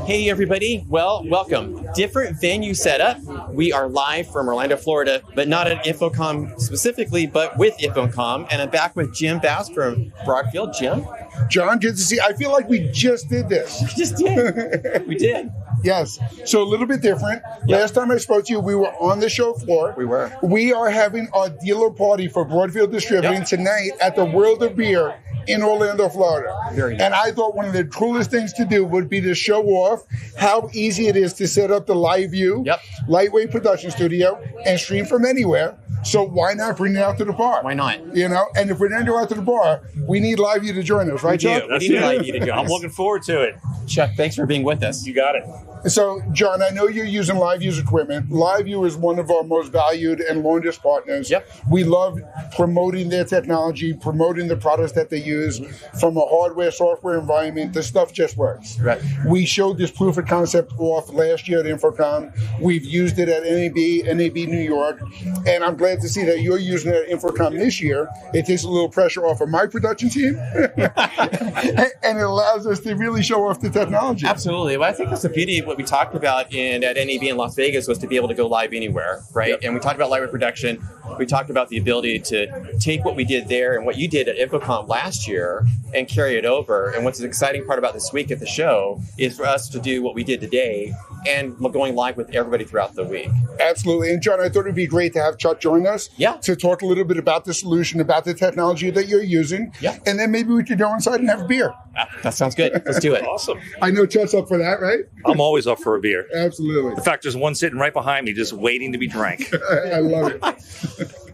Hey everybody, well, welcome. Different venue setup. We are live from Orlando, Florida, but not at InfoComm specifically, but with InfoComm. And I'm back with Jim Bask from Broadfield. Jim? John, good to see you. I feel like we just did this. We just did. We did. Yes. So a little bit different. Yep. Last time I spoke to you, we were on the show floor. We were. We are having our dealer party for Broadfield Distributing tonight at the World of Beer in Orlando, Florida. Very nice. And I thought one of the coolest things to do would be to show off how easy it is to set up the LiveU lightweight production studio and stream from anywhere. So why not bring it out to the bar? Why not? You know, and if we're going to go out to the bar, we need LiveU to join us, right, Chuck? We need LiveU to join us. I'm looking forward to it. Chuck, thanks for being with us. You got it. So, John, I know you're using LiveU's equipment. LiveU is one of our most valued and longest partners. Yep. We love promoting their technology, promoting the products that they use from a hardware, software environment. The stuff just works. Right. We showed this proof of concept off last year at InfoComm. We've used it at NAB New York, and I'm glad to see that you're using it at InfoComm this year. It takes a little pressure off of my production team, and it allows us to really show off the technology. Absolutely. Well, I think that's the beauty of what we talked about at NAB in Las Vegas was to be able to go live anywhere, right? Yep. And we talked about lightweight production. We talked about the ability to take what we did there and what you did at InfoComm last year and carry it over. And what's the exciting part about this week at the show is for us to do what we did today and going live with everybody throughout the week. Absolutely. And John, I thought it'd be great to have Chuck join us to talk a little bit about the solution, about the technology that you're using. Yeah. And then maybe we could go inside and have a beer. That sounds good. Let's do it. Awesome. I know Chuck's up for that, right? I'm always up for a beer. Absolutely. In fact, there's one sitting right behind me just waiting to be drank. I love it.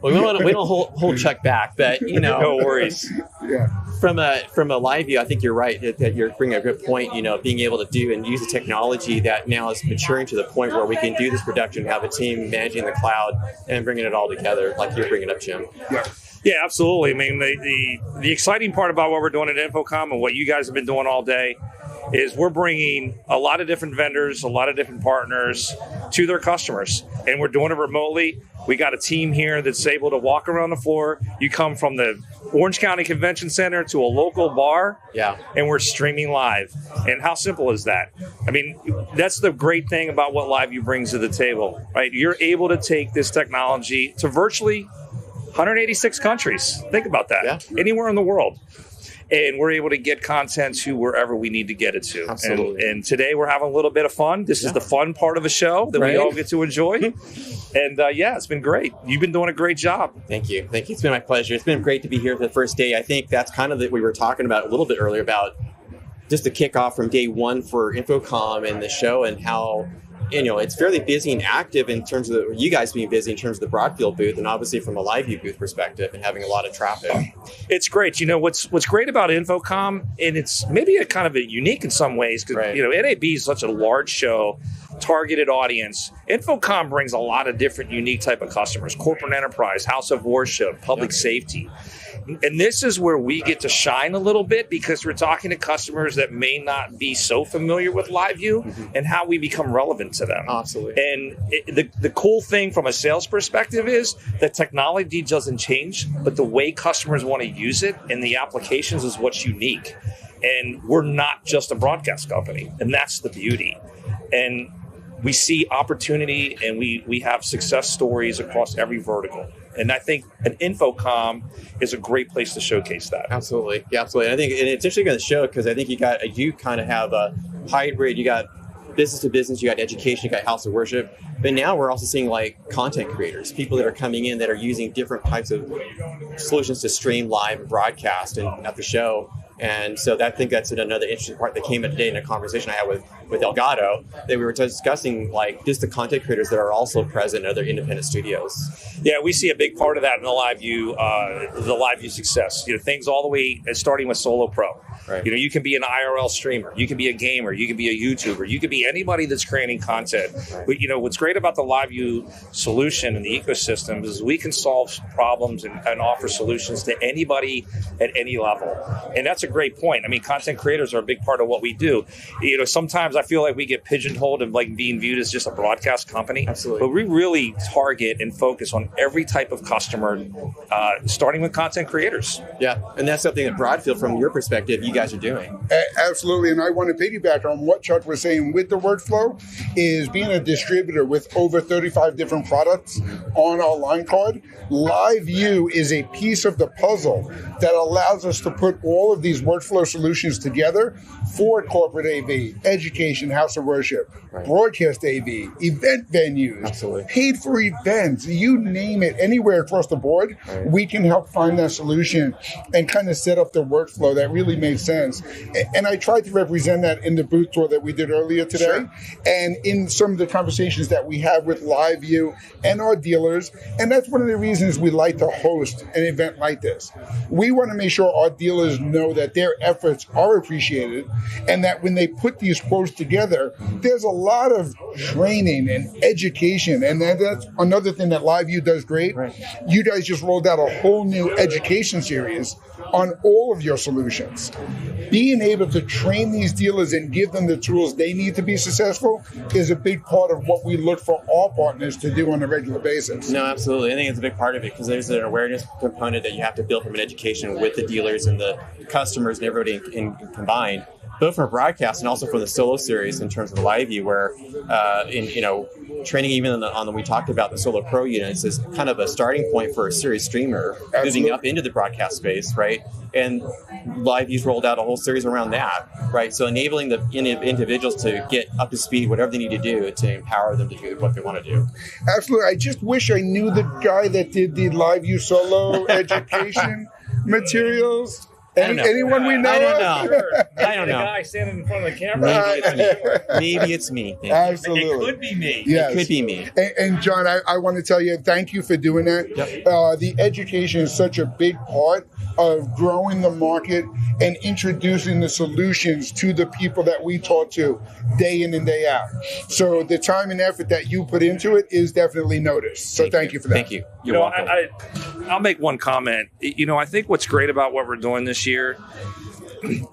Well, we don't hold Chuck back, but you know, no worries. Yeah. From a LiveU, I think you're right that you're bringing a good point. You know, being able to do and use the technology that now is maturing to the point where we can do this production, have a team managing the cloud, and bringing it all together, like you're bringing up, Jim. Yeah. Yeah, absolutely. I mean, the exciting part about what we're doing at InfoComm and what you guys have been doing all day is we're bringing a lot of different vendors, a lot of different partners to their customers, and we're doing it remotely. We got a team here that's able to walk around the floor. You come from the Orange County Convention Center to a local bar, and we're streaming live. And how simple is that? I mean, that's the great thing about what LiveU brings to the table, right? You're able to take this technology to virtually 186 countries. Think about that. Yeah. Anywhere in the world. And we're able to get content to wherever we need to get it to. Absolutely. And today we're having a little bit of fun. This is the fun part of the show that we all get to enjoy. And it's been great. You've been doing a great job. Thank you. It's been my pleasure. It's been great to be here for the first day. I think that's kind of what we were talking about a little bit earlier about just the kickoff from day one for InfoComm and the show and how, you know, it's fairly busy and active in terms of you guys being busy in terms of the Broadfield booth and obviously from a LiveU booth perspective and having a lot of traffic. It's great. You know, what's great about InfoComm, and it's maybe a kind of a unique in some ways because, you know, NAB is such a large show, targeted audience. InfoComm brings a lot of different unique type of customers, corporate enterprise, house of worship, public safety. And this is where we get to shine a little bit because we're talking to customers that may not be so familiar with LiveU and how we become relevant to them. Absolutely. And the cool thing from a sales perspective is that technology doesn't change, but the way customers want to use it and the applications is what's unique. And we're not just a broadcast company, and that's the beauty. And we see opportunity and we have success stories across every vertical. And I think an InfoComm is a great place to showcase that. Absolutely. Yeah, absolutely. And I think and it's interesting on the show because I think you kind of have a hybrid. You got business to business, you got education, you got house of worship. But now we're also seeing like content creators, people that are coming in that are using different types of solutions to stream live and broadcast and at the show. And so I think that's another interesting part that came in today in a conversation I had with Elgato, that we were discussing like just the content creators that are also present in other independent studios. Yeah, we see a big part of that in the LiveU success. You know, things all the way starting with Solo Pro. Right. You know, you can be an IRL streamer, you can be a gamer, you can be a YouTuber, you can be anybody that's creating content. Right. But, you know, what's great about the LiveU solution and the ecosystem is we can solve problems and offer solutions to anybody at any level. And that's a great point. I mean, content creators are a big part of what we do. You know, sometimes I feel like we get pigeonholed and like being viewed as just a broadcast company. Absolutely. But we really target and focus on every type of customer, starting with content creators. Yeah, and that's something that Broadfield, from your perspective, you guys are doing. Absolutely, and I want to piggyback on what Chuck was saying with the workflow is being a distributor with over 35 different products on our line card. LiveU is a piece of the puzzle that allows us to put all of these workflow solutions together for corporate AV, education, house of worship, broadcast AV, event venues, Absolutely. paid for events, you name it, anywhere across the board, we can help find that solution and kind of set up the workflow that really makes sense. And I tried to represent that in the booth tour that we did earlier today, Sure. and in some of the conversations that we have with LiveU and our dealers. And that's one of the reasons we like to host an event like this. We want to make sure our dealers know that their efforts are appreciated, and that when they put these quotes together, there's a lot of training and education. And that's another thing that LiveU does great. Right. You guys just rolled out a whole new education series on all of your solutions. Being able to train these dealers and give them the tools they need to be successful is a big part of what we look for our partners to do on a regular basis. No, absolutely. I think it's a big part of it because there's an awareness component that you have to build from an education with the dealers and the customers and everybody in combined, both from broadcast and also from the solo series in terms of the LiveU, where training even on the we talked about the Solo Pro units is kind of a starting point for a series streamer moving up into the broadcast space, right? And LiveU's rolled out a whole series around that, right? So enabling the individuals to get up to speed, whatever they need to do to empower them to do what they want to do. Absolutely. I just wish I knew the guy that did the LiveU solo education materials. Anyone we know? I don't know. I don't The know. guy standing in front of the camera. Maybe it's me. Thank you. Absolutely. It could be me. Yes. It could be me. And John, I want to tell you, thank you for doing that. Yep. The education is such a big part of growing the market and introducing the solutions to the people that we talk to day in and day out. So the time and effort that you put into it is definitely noticed. So thank you for that. Thank you. You're welcome. I'll make one comment. I think what's great about what we're doing this year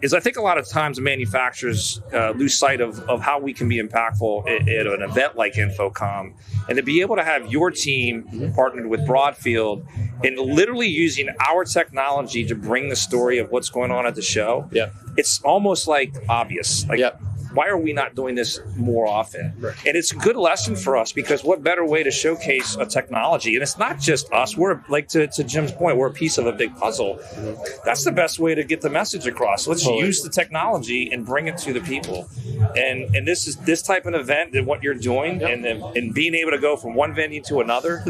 is I think a lot of times manufacturers lose sight of how we can be impactful at an event like InfoComm, and to be able to have your team partnered with Broadfield and literally using our technology to bring the story of what's going on at the show. Yeah. It's almost like obvious. Like, why are we not doing this more often? Right. And it's a good lesson for us because what better way to showcase a technology? And it's not just us. We're like to Jim's point, we're a piece of a big puzzle. Mm-hmm. That's the best way to get the message across. Let's use the technology and bring it to the people. And this type of event and what you're doing and being able to go from one venue to another.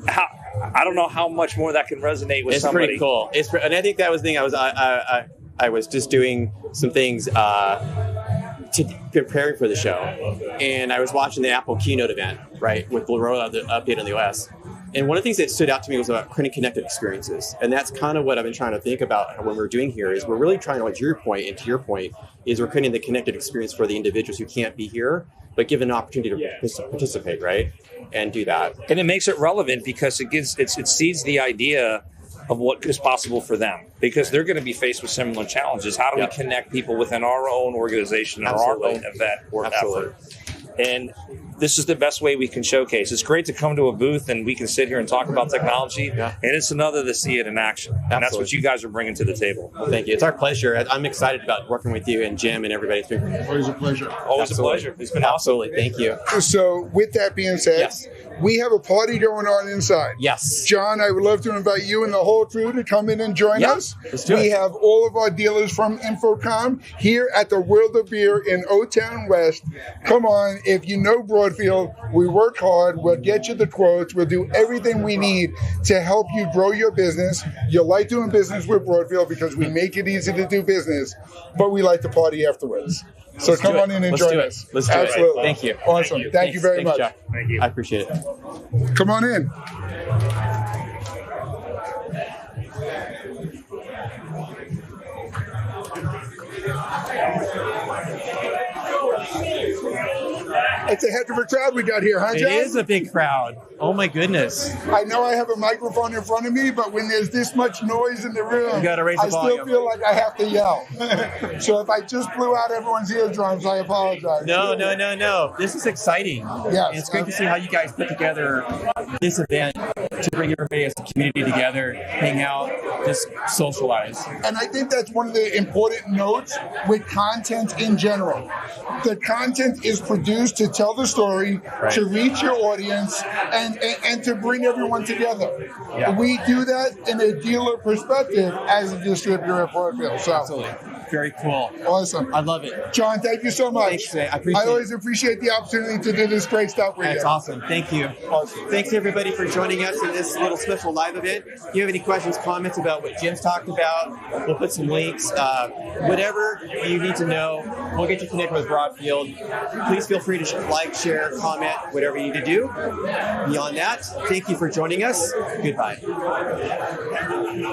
I don't know how much more that can resonate with somebody. It's pretty cool. And I think that was the thing. I was just doing some things to preparing for the show, and I was watching the Apple keynote event, right, with the rollout the update on the OS. And one of the things that stood out to me was about creating connected experiences, and that's kind of what I've been trying to think about when we're doing here. Is we're really trying to, to your point, is we're creating the connected experience for the individuals who can't be here, but given an opportunity to participate, right, and do that. And it makes it relevant because it seeds the idea of what is possible for them, because they're going to be faced with similar challenges. How do we connect people within our own organization and our own event or effort? And this is the best way we can showcase. It's great to come to a booth and we can sit here and talk about technology, and it's another to see it in action. And that's what you guys are bringing to the table. Well, thank you. It's our pleasure. I'm excited about working with you and Jim and everybody. It's been always a pleasure. Always a pleasure. It's been absolutely. Thank you. So with that being said, we have a party going on inside. Yes. John, I would love to invite you and the whole crew to come in and join us. Let's do it. We have all of our dealers from InfoComm here at the World of Beer in O-Town West. Come on, if you know Broadfield, we work hard. We'll get you the quotes. We'll do everything we need to help you grow your business. You'll like doing business with Broadfield because we make it easy to do business, but we like to party afterwards. So come on in and join us. Let's do Absolutely. it. Thank you. Awesome. Thank you very much. Chuck. Thank you. I appreciate it. Come on in. It's a heck of a crowd we got here, huh, John? It is a big crowd. Oh my goodness. I know I have a microphone in front of me, but when there's this much noise in the room, You gotta raise the I still volume. feel like I have to yell. So if I just blew out everyone's eardrums, I apologize. No. This is exciting. Yes. And it's great to see how you guys put together this event to bring everybody as a community together, hang out, just socialize. And I think that's one of the important notes with content in general. The content is produced to tell the story, Right. to reach your audience, and to bring everyone together. Yeah. We do that in a dealer perspective as a distributor at Broadfield. So Absolutely. Very cool. awesome. I love it. John, thank you so much. Thanks, man. I appreciate it. always appreciate the opportunity to do this great stuff with That's you. awesome. Thank you. Awesome. Thanks everybody for joining us in this little special live event. If you have any questions, comments about what Jim's talked about, we'll put some links. Whatever you need to know, we'll get you connected with Broadfield. Please feel free to like, share, comment, whatever you need to do. Beyond that, thank you for joining us. Goodbye.